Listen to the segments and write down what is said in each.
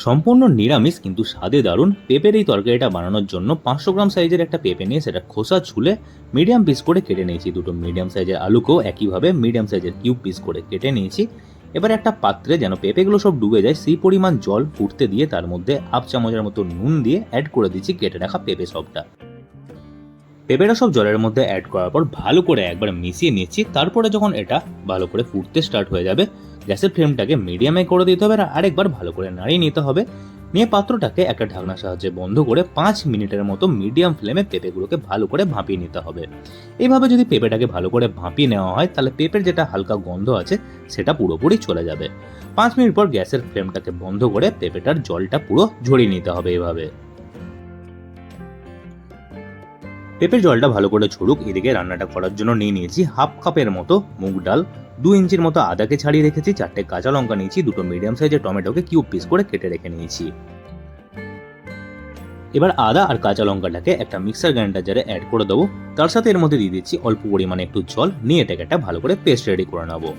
সম্পূর্ণ নিরামিষ কিন্তু স্বাদে দারুণ পেঁপের এই তরকারিটা বানানোর জন্য 500 গ্রাম সাইজের একটা পেঁপে নিয়ে সেটা খোসা ছুলে মিডিয়াম পিস করে কেটে নিয়েছি। দুটো মিডিয়াম সাইজের আলুকেও একইভাবে মিডিয়াম সাইজের কিউব পিস করে কেটে নিয়েছি। এবার একটা পাত্রে যেন পেঁপেগুলো সব ডুবে যায় সেই পরিমাণ জল ফুটতে দিয়ে তার মধ্যে হাফ চামচের মতো নুন দিয়ে অ্যাড করে দিচ্ছি কেটে রাখা পেঁপে সবটা। পেঁপেটা সব জলের মধ্যে অ্যাড করার পর ভালো করে একবার মিশিয়ে নিচ্ছি। তারপরে যখন এটা ভালো করে ফুটতে স্টার্ট হয়ে যাবে, গ্যাসের ফ্লেমটাকে মিডিয়ামে করে দিতে হবে আর আরেকবার ভালো করে নাড়িয়ে নিতে হবে। নিয়ে পাত্রটাকে একটা ঢাকনার সাহায্যে বন্ধ করে 5 মিনিটের মতো মিডিয়াম ফ্লেমে পেঁপেগুলোকে ভালো করে ভাপিয়ে নিতে হবে। এইভাবে যদি পেঁপেটাকে ভালো করে ভাপিয়ে নেওয়া হয় তাহলে পেঁপের যেটা হালকা গন্ধ আছে সেটা পুরোপুরি চলে যাবে। 5 মিনিট পর গ্যাসের ফ্লেমটাকে বন্ধ করে পেঁপেটার জলটা পুরো ঝরিয়ে নিতে হবে। এভাবে পেঁপের জলটা ভালো করে ঝরুক, এদিকে রান্নাটা করার জন্য নিয়ে নিয়েছি হাফ কাপের মতো মুগ ডাল, 2 ইঞ্চির মতো আদাকে ছাড়িয়ে রেখেছি, 4টে কাঁচা লঙ্কা নিয়েছি, দুটো মিডিয়াম সাইজের টমেটোকে কিউব পিস করে কেটে রেখে নিয়েছি। এবার আদা আর কাঁচা লঙ্কাটাকে একটা মিক্সার গ্রাইন্ডার জারে অ্যাড করে দেবো। তার সাথে এর মধ্যে দিয়ে দিচ্ছি অল্প পরিমাণে একটু জল, নিয়ে এটাকে একটা ভালো করে পেস্ট রেডি করে নেবো।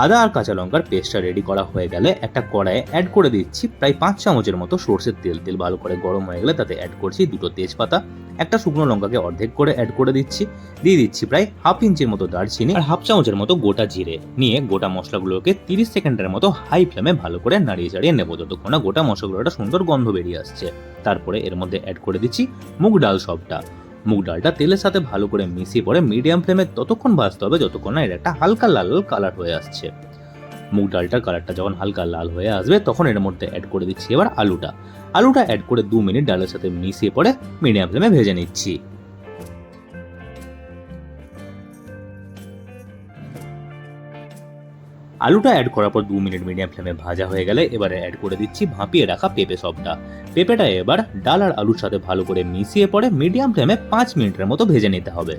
আদা আর কাঁচা লঙ্কার পেস্টটা রেডি করা হয়ে গেলে একটা কড়াইয়ে অ্যাড করে দিচ্ছি প্রায় 5 চামচের মতো সরষের তেল। তেল ভালো করে গরম হয়ে গেলে তাতে অ্যাড করছি দুটো তেজপাতা, একটা শুকনো লঙ্কাকে অর্ধেক করে অ্যাড করে দিচ্ছি, দিয়ে দিচ্ছি প্রায় হাফ ইঞ্চির মতো দারচিনি আর হাফ চামচের মতো গোটা জিরে। নিয়ে গোটা মশলাগুলোকে 30 সেকেন্ডের মতো হাই ফ্লেমে ভালো করে নাড়িয়ে চাড়িয়ে নেবো যতক্ষণ না গোটা মশলাগুলোটা সুন্দর গন্ধ বেরিয়ে আসছে। তারপরে এর মধ্যে অ্যাড করে দিচ্ছি মুগ ডাল সবটা। মুগ ডালটা তেলের সাথে ভালো করে মিশিয়ে পরে মিডিয়াম ফ্লেমে ততক্ষণ ভাজতে হবে যতক্ষণ না এর একটা হালকা লাল লাল কালার হয়ে আসছে। মুগ ডালটার কালারটা যখন হালকা লাল হয়ে আসবে তখন এর মধ্যে অ্যাড করে দিচ্ছি এবার আলুটা অ্যাড করে 2 মিনিট ডালের সাথে মিশিয়ে পরে মিডিয়াম ফ্লেমে ভেজে নিচ্ছি। আলুটা অ্যাড করার পর 2 মিনিট মিডিয়াম ফ্লেমে ভাজা হয়ে গেলে এবারে অ্যাড করে দিচ্ছি ভাপিয়ে রাখা পেঁপে সবটা। পেঁপেটা এবার ডাল আর আলুর সাথে ভালো করে মিশিয়ে পরে মিডিয়াম ফ্লেমে 5 মিনিটের মতো ভেজে নিতে হবে।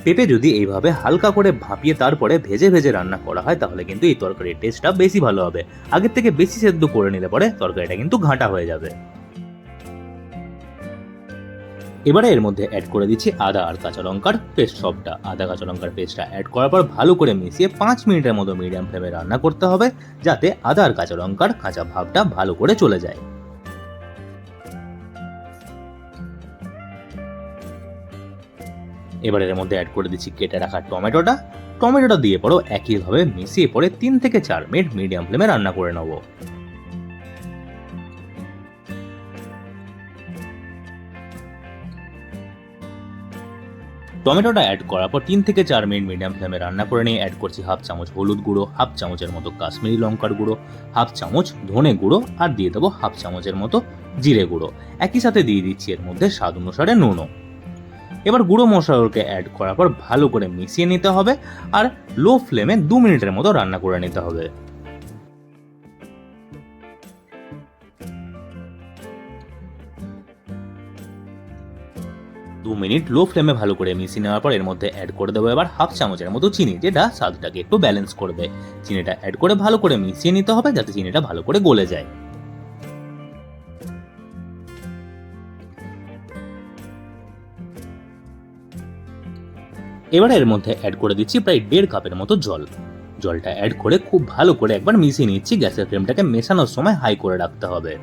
পেঁপে যদি এইভাবে হালকা করে ভাপিয়ে তারপরে ভেজে ভেজে রান্না করা হয় তাহলে কিন্তু এই তরকারির টেস্টটা বেশি ভালো হবে। আগের থেকে বেশি সেদ্ধ করে নিলে পরে তরকারিটা কিন্তু ঘাঁটা হয়ে যাবে। এবারে এর মধ্যে অ্যাড করে দিচ্ছি আদা আর কাঁচা লঙ্কার পেস্ট সবটা। আদা কাঁচা লঙ্কার পেস্টটা অ্যাড করার পর ভালো করে মিশিয়ে 5 মিনিটের মতো মিডিয়াম ফ্লেমে রান্না করতে হবে যাতে আদা আর কাঁচা লঙ্কার কাঁচা ভাবটা ভালো করে চলে যায়। এবার এর মধ্যে অ্যাড করে দিচ্ছি কেটে রাখা টমেটোটা দিয়ে পরেও একইভাবে মিশিয়ে পরে 3 থেকে 4 মিনিট মিডিয়াম ফ্লেমে রান্না করে নেব। টমেটোটা অ্যাড করার পর 3 থেকে 4 মিনিট মিডিয়াম ফ্লেমে রান্না করে নিয়ে অ্যাড করছি হাফ চামচ হলুদ গুঁড়ো, হাফ চামচের মতো কাশ্মীরি লঙ্কার গুঁড়ো, হাফ চামচ ধনে গুঁড়ো আর দিয়ে দেবো হাফ চামচের মতো জিরে গুঁড়ো। একই সাথে দিয়ে দিচ্ছি এর মধ্যে স্বাদ অনুসারে নুনও। এবার গুঁড়ো মশলাগুলোকে অ্যাড করার পর ভালো করে মিশিয়ে নিতে হবে আর লো ফ্লেমে 2 মিনিটের মতো রান্না করে নিতে হবে। 2 মিনিট লো ফ্লেমে ভালো করে মিশিয়ে নেওয়ার পর এর মধ্যে অ্যাড করে দেবো এবার হাফ চামচের মতো চিনি, যেটা স্বাদটাকে একটু ব্যালেন্স করবে। চিনিটা অ্যাড করে ভালো করে মিশিয়ে নিতে হবে যাতে চিনিটা ভালো করে গলে যায়। এবার এর মধ্যে অ্যাড করে দিচ্ছি প্রায় 1.5 কাপের মতো জল। জলটা অ্যাড করে খুব ভালো করে একবার মিশিয়ে নিচ্ছি। গ্যাসের ফ্লেমটাকে মেশানোর সময় হাই করে রাখতে হবে।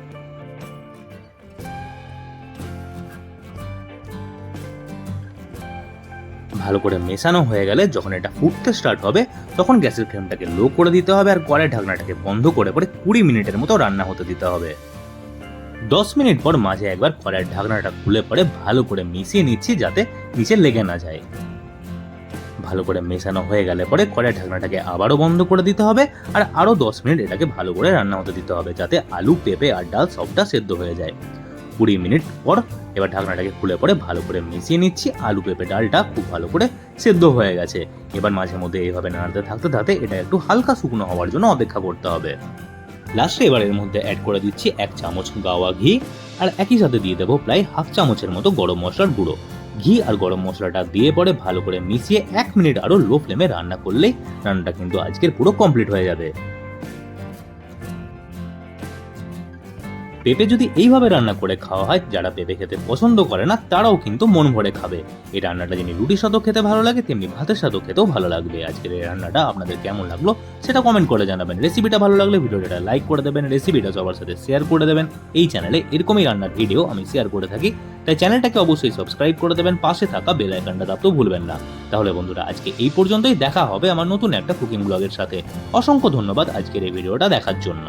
ভালো করে মেশানো হয়ে গেলে যখন এটা ফুটতে স্টার্ট হবে তখন গ্যাসের ফ্লেমটাকে লো করে দিতে হবে আর কড়াই ঢাকনাটাকে বন্ধ করে পরে 20 মিনিটের মতো রান্না হতে দিতে হবে। 10 মিনিট পর মাঝে একবার কড়াইয়ের ঢাকনাটা খুলে পরে ভালো করে মিশিয়ে নিচ্ছি যাতে নিচে লেগে না যায়। ভালো করে মেশানো হয়ে গেলে পরে কড়াইয়ের ঢাকনাটাকে আবারও বন্ধ করে দিতে হবে আর আরো 10 মিনিট এটাকে ভালো করে রান্না হতে দিতে হবে যাতে আলু, পেঁপে আর ডাল সবটা সেদ্ধ হয়ে যায়। 20 মিনিট পর এবার ঢাকনাটাকে খুলে পরে ভালো করে মিশিয়ে নিচ্ছি। আলু, পেঁপে, ডালটা খুব ভালো করে সেদ্ধ হয়ে গেছে। এবার মাঝে মধ্যে এইভাবে নাড়তে থাকতে থাকতে এটা একটু হালকা শুকনো হওয়ার জন্য অপেক্ষা করতে হবে। লাস্টে এবার এর মধ্যে অ্যাড করে দিচ্ছি 1 চামচ গাওয়া ঘি আর একই সাথে দিয়ে দেবো প্রায় হাফ চামচের মতো গরম মশলার গুঁড়ো। ঘি আর গরম মশলাটা দিয়ে পরে ভালো করে মিশিয়ে 1 মিনিট আরো লো ফ্লেমে রান্না করলেই রান্নাটা কিন্তু আজকের পুরো কমপ্লিট হয়ে যাবে। পেঁপে যদি এইভাবে রান্না করে খাওয়া হয়, যারা পেঁপে খেতে পছন্দ করে না তারাও কিন্তু মন ভরে খাবে। এই রান্নাটা যিনি রুটির সাথেও খেতে ভালো লাগে, তেমনি ভাতের সাথেও খেতেও ভালো লাগবে। আজকের এই রান্নাটা আপনাদের কেমন লাগলো সেটা কমেন্ট করে জানাবেন। রেসিপিটা ভালো লাগলে ভিডিওটা লাইক করে দেবেন, রেসিপিটা সবার সাথে শেয়ার করে দেবেন। এই চ্যানেলে এরকমই রান্নার ভিডিও আমি শেয়ার করে থাকি, তাই চ্যানেলটাকে অবশ্যই সাবস্ক্রাইব করে দেবেন, পাশে থাকা বেল আইকনটা দাবতেও ভুলবেন না। তাহলে বন্ধুরা, আজকে এই পর্যন্তই। দেখা হবে আমার নতুন একটা কুকিং ব্লগের সাথে। অসংখ্য ধন্যবাদ আজকের এই ভিডিওটা দেখার জন্য।